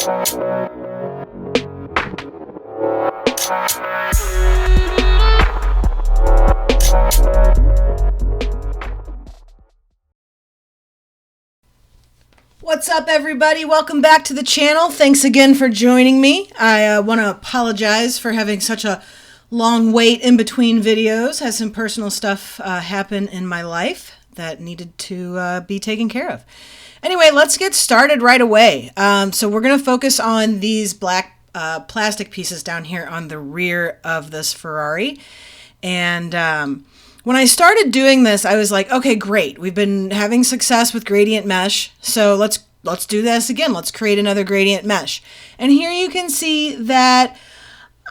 What's up, everybody? Welcome back to the channel. Thanks again for joining me. I want to apologize for having such a long wait in between videos. Had some personal stuff happen in my life that needed to be taken care of. Anyway, let's get started right away. So we're going to focus on these black plastic pieces down here on the rear of this Ferrari. And when I started doing this, I was like, okay, great. We've been having success with gradient mesh. So let's do this again. Let's create another gradient mesh. And here you can see that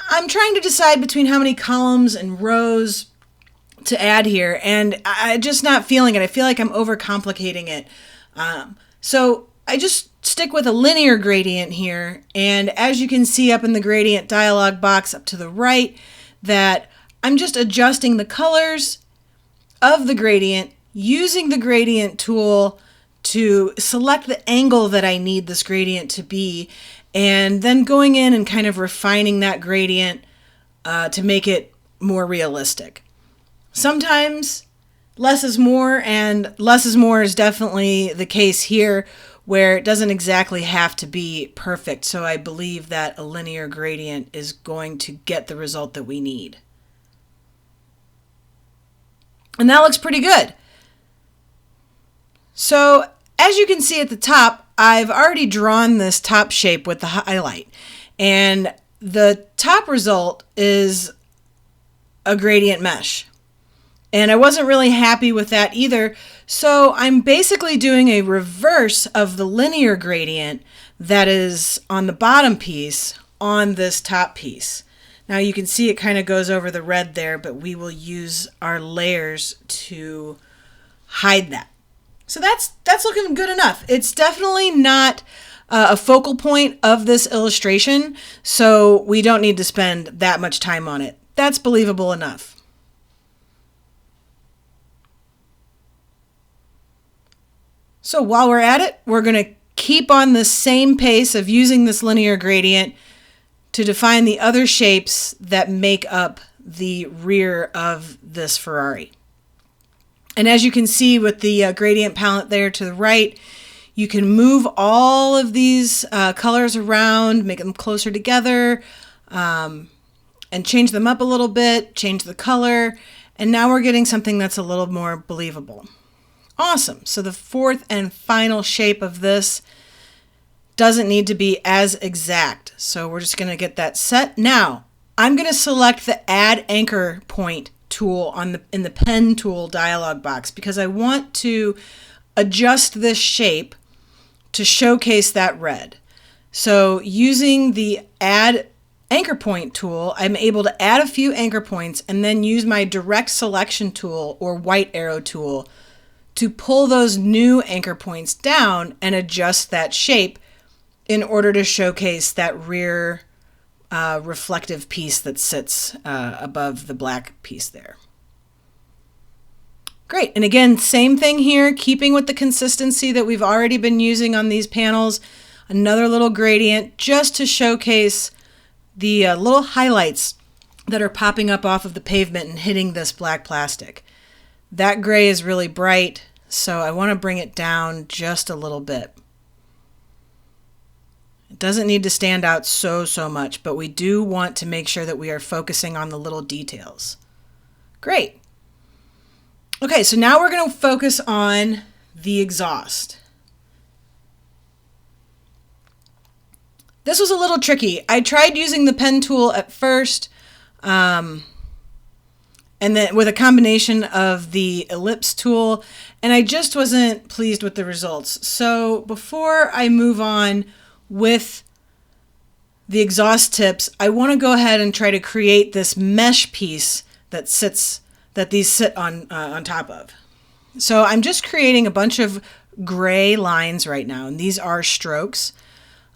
I'm trying to decide between how many columns and rows to add here. And I'm just not feeling it. I feel like I'm overcomplicating it. So I just stick with a linear gradient here. And as you can see up in the gradient dialog box up to the right, that I'm just adjusting the colors of the gradient using the gradient tool to select the angle that I need this gradient to be, and then going in and kind of refining that gradient to make it more realistic. Sometimes less is more, and less is more is definitely the case here, where it doesn't exactly have to be perfect. So I believe that a linear gradient is going to get the result that we need. And that looks pretty good. So as you can see at the top, I've already drawn this top shape with the highlight. And the top result is a gradient mesh. And I wasn't really happy with that either. So I'm basically doing a reverse of the linear gradient that is on the bottom piece on this top piece. Now you can see it kind of goes over the red there, but we will use our layers to hide that. So that's looking good enough. It's definitely not a focal point of this illustration, so we don't need to spend that much time on it. That's believable enough. So while we're at it, we're going to keep on the same pace of using this linear gradient to define the other shapes that make up the rear of this Ferrari. And as you can see with the gradient palette there to the right, you can move all of these colors around, make them closer together, and change them up a little bit, change the color, and now we're getting something that's a little more believable. Awesome. So the fourth and final shape of this doesn't need to be as exact. So we're just going to get that set. Now, I'm going to select the Add Anchor Point tool in the Pen tool dialog box because I want to adjust this shape to showcase that red. So using the Add Anchor Point tool, I'm able to add a few anchor points and then use my Direct Selection tool or white arrow tool to pull those new anchor points down and adjust that shape in order to showcase that rear reflective piece that sits above the black piece there. Great. And again, same thing here, keeping with the consistency that we've already been using on these panels. Another little gradient just to showcase the little highlights that are popping up off of the pavement and hitting this black plastic. That gray is really bright, so I want to bring it down just a little bit. It doesn't need to stand out so much, but we do want to make sure that we are focusing on the little details. Great. Okay, so now we're going to focus on the exhaust. This was a little tricky. I tried using the pen tool at first, and then with a combination of the ellipse tool, and I just wasn't pleased with the results. So before I move on with the exhaust tips, I want to go ahead and try to create this mesh piece that these sit on top of. So I'm just creating a bunch of gray lines right now, and these are strokes.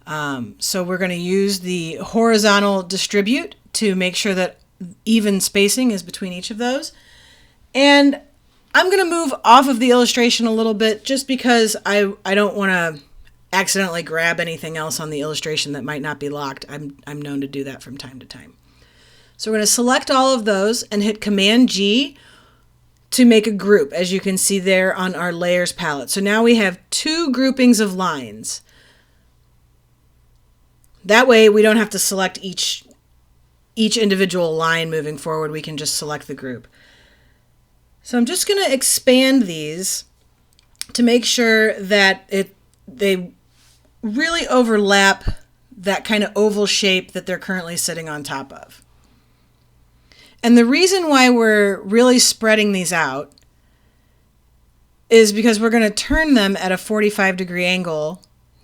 So we're going to use the horizontal distribute to make sure that even spacing is between each of those. And I'm going to move off of the illustration a little bit just because I don't want to accidentally grab anything else on the illustration that might not be locked. I'm known to do that from time to time. So we're going to select all of those and hit Command G to make a group, as you can see there on our layers palette. So now we have 2 groupings of lines. That way we don't have to select each individual line moving forward. We can just select the group. So I'm just going to expand these to make sure that they really overlap that kind of oval shape that they're currently sitting on top of. And the reason why we're really spreading these out is because we're going to turn them at a 45-degree angle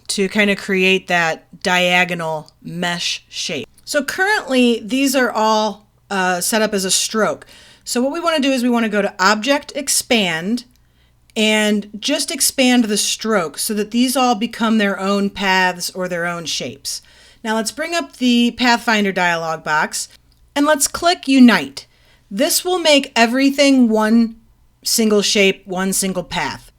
to kind of create that diagonal mesh shape. So currently these are all set up as a stroke. So what we want to do is we want to go to Object, Expand, and just expand the stroke so that these all become their own paths or their own shapes. Now let's bring up the Pathfinder dialog box and let's click Unite. This will make everything one single shape, one single path.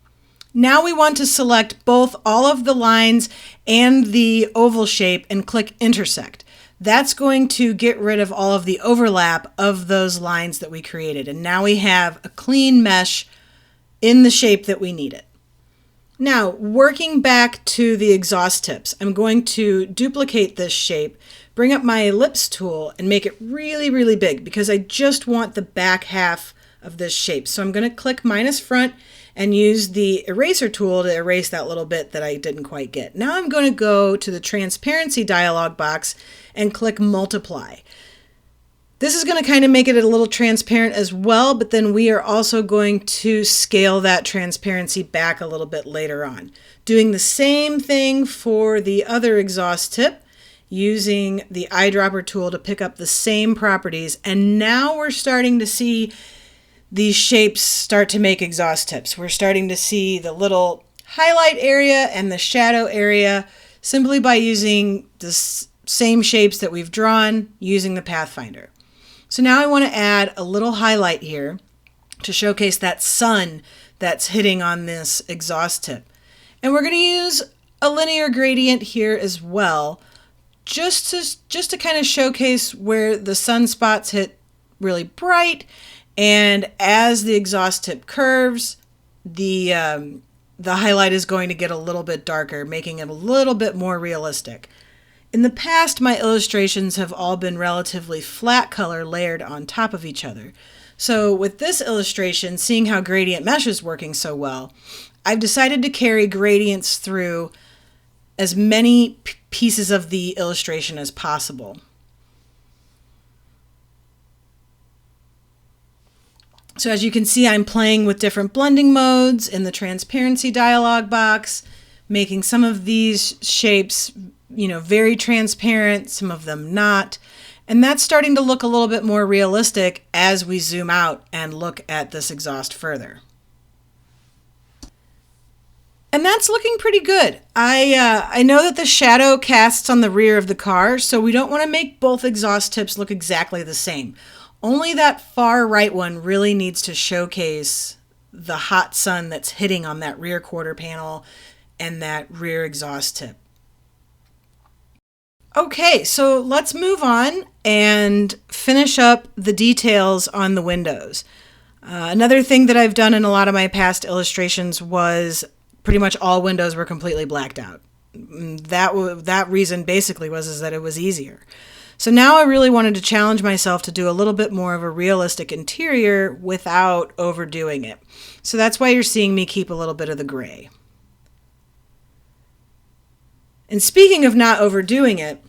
Now we want to select both all of the lines and the oval shape and click Intersect. That's going to get rid of all of the overlap of those lines that we created. And now we have a clean mesh in the shape that we need it. Now, working back to the exhaust tips, I'm going to duplicate this shape, bring up my ellipse tool, and make it really, really big because I just want the back half of this shape. So I'm going to click minus front and use the eraser tool to erase that little bit that I didn't quite get. Now I'm going to go to the transparency dialog box and click multiply. This is going to kind of make it a little transparent as well, but then we are also going to scale that transparency back a little bit later on. Doing the same thing for the other exhaust tip, using the eyedropper tool to pick up the same properties, and now we're starting to see these shapes start to make exhaust tips. We're starting to see the little highlight area and the shadow area simply by using the same shapes that we've drawn using the Pathfinder. So now I want to add a little highlight here to showcase that sun that's hitting on this exhaust tip. And we're going to use a linear gradient here as well, just to kind of showcase where the sunspots hit really bright, and as the exhaust tip curves, the highlight is going to get a little bit darker, making it a little bit more realistic. In the past, my illustrations have all been relatively flat color layered on top of each other. So with this illustration, seeing how gradient mesh is working so well, I've decided to carry gradients through as many pieces of the illustration as possible. So as you can see, I'm playing with different blending modes in the transparency dialog box, making some of these shapes, very transparent, some of them not. And that's starting to look a little bit more realistic as we zoom out and look at this exhaust further. And that's looking pretty good. I know that the shadow casts on the rear of the car, so we don't want to make both exhaust tips look exactly the same. Only that far right one really needs to showcase the hot sun that's hitting on that rear quarter panel and that rear exhaust tip. Okay, so let's move on and finish up the details on the windows. Another thing that I've done in a lot of my past illustrations was pretty much all windows were completely blacked out. That reason basically was that it was easier. So now I really wanted to challenge myself to do a little bit more of a realistic interior without overdoing it. So that's why you're seeing me keep a little bit of the gray. And speaking of not overdoing it,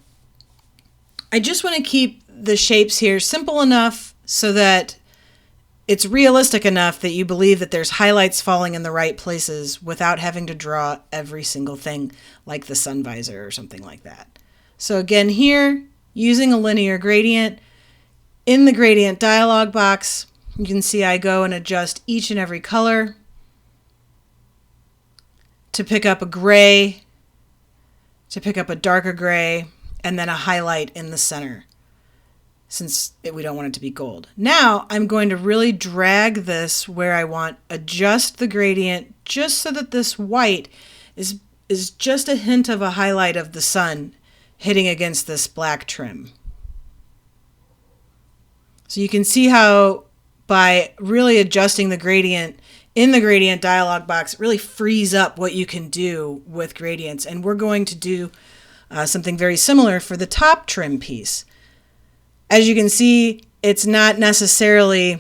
I just want to keep the shapes here simple enough so that it's realistic enough that you believe that there's highlights falling in the right places without having to draw every single thing like the sun visor or something like that. So again here, using a linear gradient, in the gradient dialog box, you can see I go and adjust each and every color to pick up a gray, to pick up a darker gray, and then a highlight in the center, since we don't want it to be gold. Now I'm going to really drag this where I want, adjust the gradient just so that this white is is just a hint of a highlight of the sun hitting against this black trim. So you can see how by really adjusting the gradient in the gradient dialog box, it really frees up what you can do with gradients. And we're going to do something very similar for the top trim piece. As you can see, it's not necessarily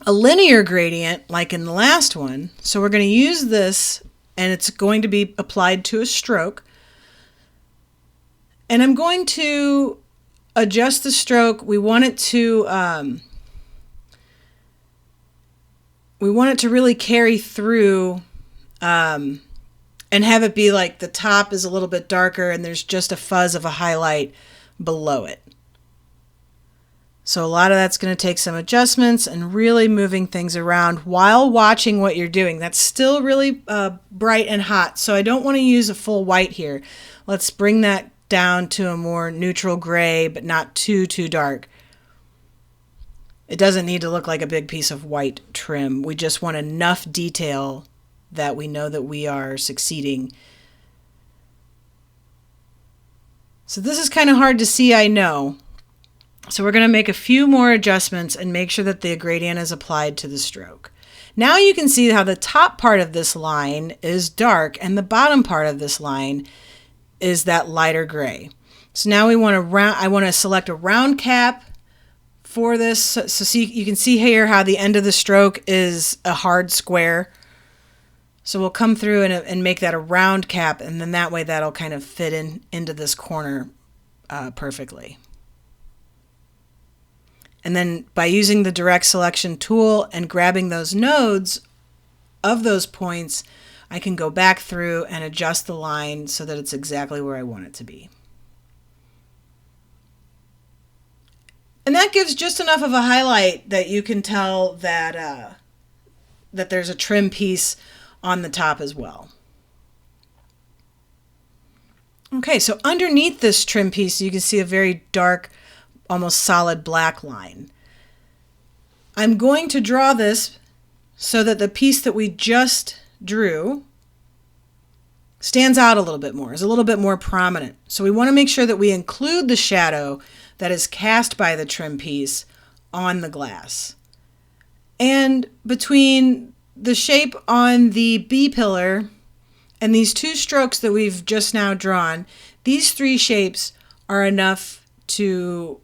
a linear gradient like in the last one. So we're going to use this, and it's going to be applied to a stroke. And I'm going to adjust the stroke. We want it to really carry through and have it be like the top is a little bit darker and there's just a fuzz of a highlight below it. So a lot of that's going to take some adjustments and really moving things around while watching what you're doing. That's still really bright and hot, so I don't want to use a full white here. Let's bring that down to a more neutral gray, but not too dark. It doesn't need to look like a big piece of white trim. We just want enough detail that we know that we are succeeding. So this is kind of hard to see, I know. So we're going to make a few more adjustments and make sure that the gradient is applied to the stroke. Now you can see how the top part of this line is dark and the bottom part of this line is that lighter gray. So now I want to select a round cap for this. So see, you can see here how the end of the stroke is a hard square. So we'll come through and make that a round cap, and then that way that'll kind of fit into this corner perfectly. And then by using the direct selection tool and grabbing those nodes of those points, I can go back through and adjust the line so that it's exactly where I want it to be. And that gives just enough of a highlight that you can tell that, that there's a trim piece on the top as well. Okay, so underneath this trim piece, you can see a very dark, almost solid black line. I'm going to draw this so that the piece that we just drew stands out a little bit more, is a little bit more prominent. So we want to make sure that we include the shadow that is cast by the trim piece on the glass. And between the shape on the B pillar and these two strokes that we've just now drawn, these three shapes are enough to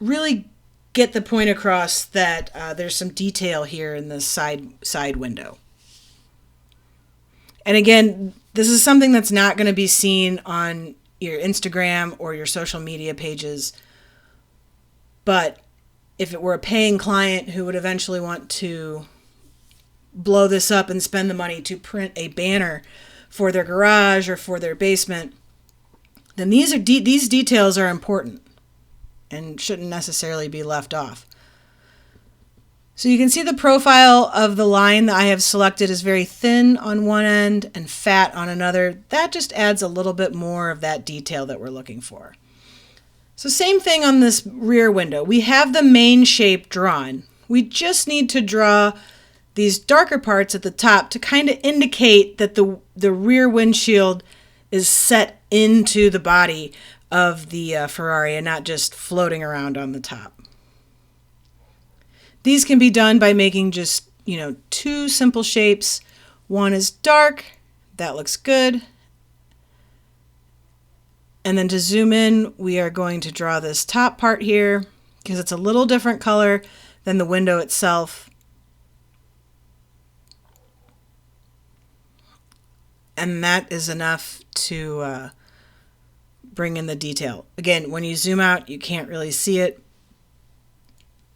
really get the point across that there's some detail here in the side window. And again, this is something that's not going to be seen on your Instagram or your social media pages. But if it were a paying client who would eventually want to blow this up and spend the money to print a banner for their garage or for their basement, then these details are important and shouldn't necessarily be left off. So you can see the profile of the line that I have selected is very thin on one end and fat on another. That just adds a little bit more of that detail that we're looking for. So same thing on this rear window. We have the main shape drawn. We just need to draw these darker parts at the top to kind of indicate that the rear windshield is set into the body of the Ferrari and not just floating around on the top. These can be done by making just, two simple shapes. One is dark, that looks good. And then to zoom in, we are going to draw this top part here because it's a little different color than the window itself. And that is enough to bring in the detail. Again, when you zoom out, you can't really see it.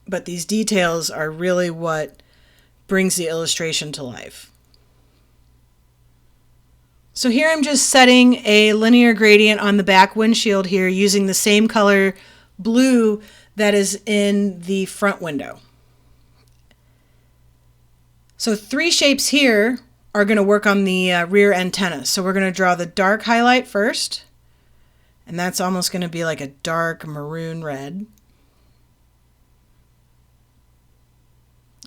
But these details are really what brings the illustration to life. So here I'm just setting a linear gradient on the back windshield here using the same color blue that is in the front window. So three shapes here are going to work on the rear antenna. So we're going to draw the dark highlight first, and that's almost going to be like a dark maroon red.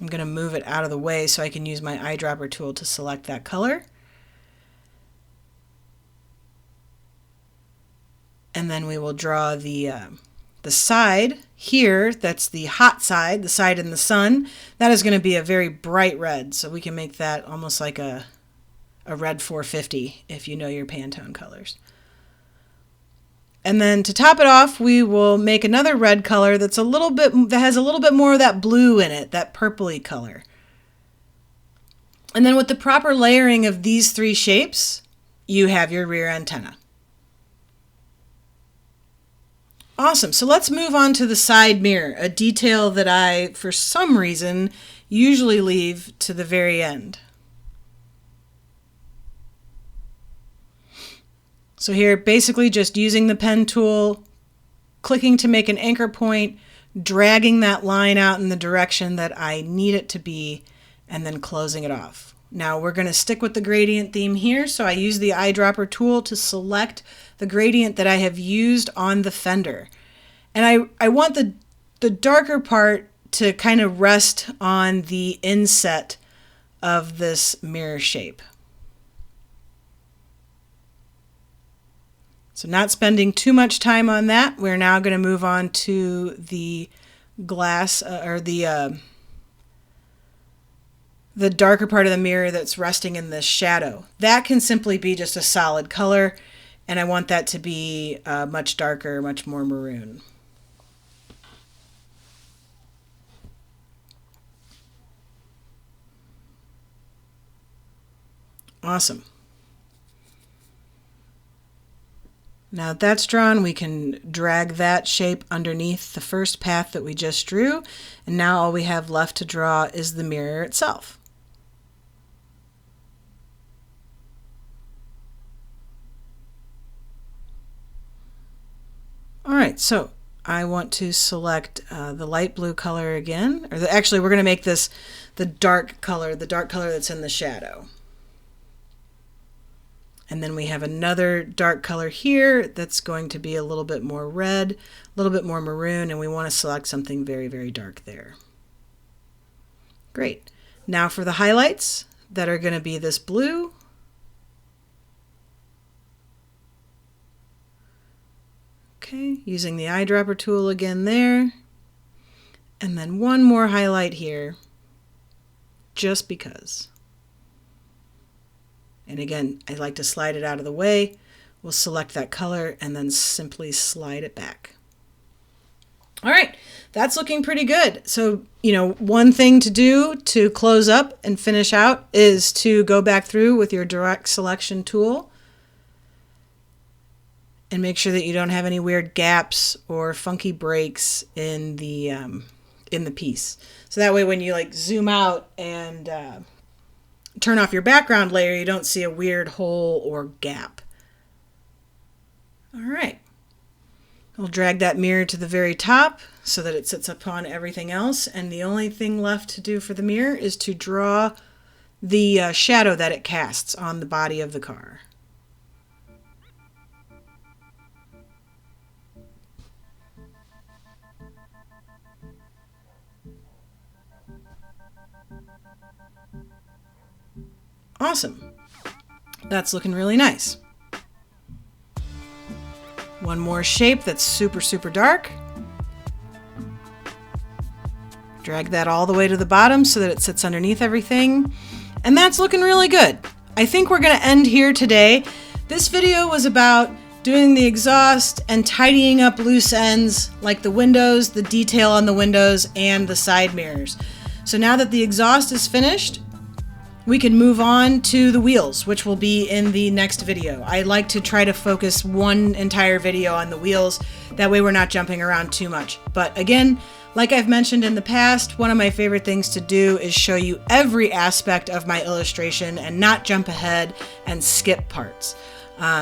I'm going to move it out of the way so I can use my eyedropper tool to select that color. And then we will draw the side here. That's the hot side, the side in the sun. That is going to be a very bright red. So we can make that almost like a red 450 if you know your Pantone colors. And then to top it off, we will make another red color that has a little bit more of that blue in it, that purpley color. And then with the proper layering of these three shapes, you have your rear antenna. Awesome. So let's move on to the side mirror, a detail that I, for some reason, usually leave to the very end. So here, basically just using the pen tool, clicking to make an anchor point, dragging that line out in the direction that I need it to be, and then closing it off. Now we're going to stick with the gradient theme here, so I use the eyedropper tool to select the gradient that I have used on the fender. And I want the darker part to kind of rest on the inset of this mirror shape. So not spending too much time on that, we're now going to move on to the glass or the darker part of the mirror that's resting in the shadow. That can simply be just a solid color, and I want that to be much darker, much more maroon. Awesome. Now that that's drawn, we can drag that shape underneath the first path that we just drew, and now all we have left to draw is the mirror itself. All right, so I want to select the light blue color again, or actually we're going to make this the dark color that's in the shadow. And then we have another dark color here that's going to be a little bit more red, a little bit more maroon, and we want to select something very, very dark there. Great. Now for the highlights that are going to be this blue. Okay, using the eyedropper tool again there. And then one more highlight here, just because. And again, I like to slide it out of the way. We'll select that color and then simply slide it back. All right, that's looking pretty good. So, one thing to do to close up and finish out is to go back through with your direct selection tool and make sure that you don't have any weird gaps or funky breaks in the piece. So that way when you zoom out and turn off your background layer, you don't see a weird hole or gap. All right. I'll drag that mirror to the very top so that it sits upon everything else, and the only thing left to do for the mirror is to draw the shadow that it casts on the body of the car. Awesome. That's looking really nice. One more shape that's super, super dark. Drag that all the way to the bottom so that it sits underneath everything. And that's looking really good. I think we're going to end here today. This video was about doing the exhaust and tidying up loose ends like the windows, the detail on the windows, and the side mirrors. So now that the exhaust is finished, we can move on to the wheels, which will be in the next video. I like to try to focus one entire video on the wheels. That way we're not jumping around too much. But again, like I've mentioned in the past, one of my favorite things to do is show you every aspect of my illustration and not jump ahead and skip parts.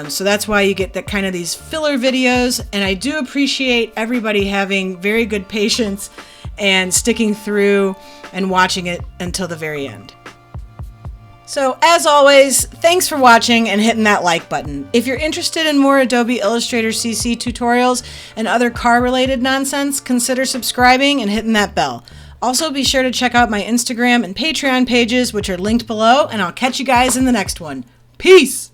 So that's why you get these filler videos, and I do appreciate everybody having very good patience and sticking through and watching it until the very end. So as always, thanks for watching and hitting that like button. If you're interested in more Adobe Illustrator CC tutorials and other car-related nonsense, consider subscribing and hitting that bell. Also, be sure to check out my Instagram and Patreon pages, which are linked below, and I'll catch you guys in the next one. Peace!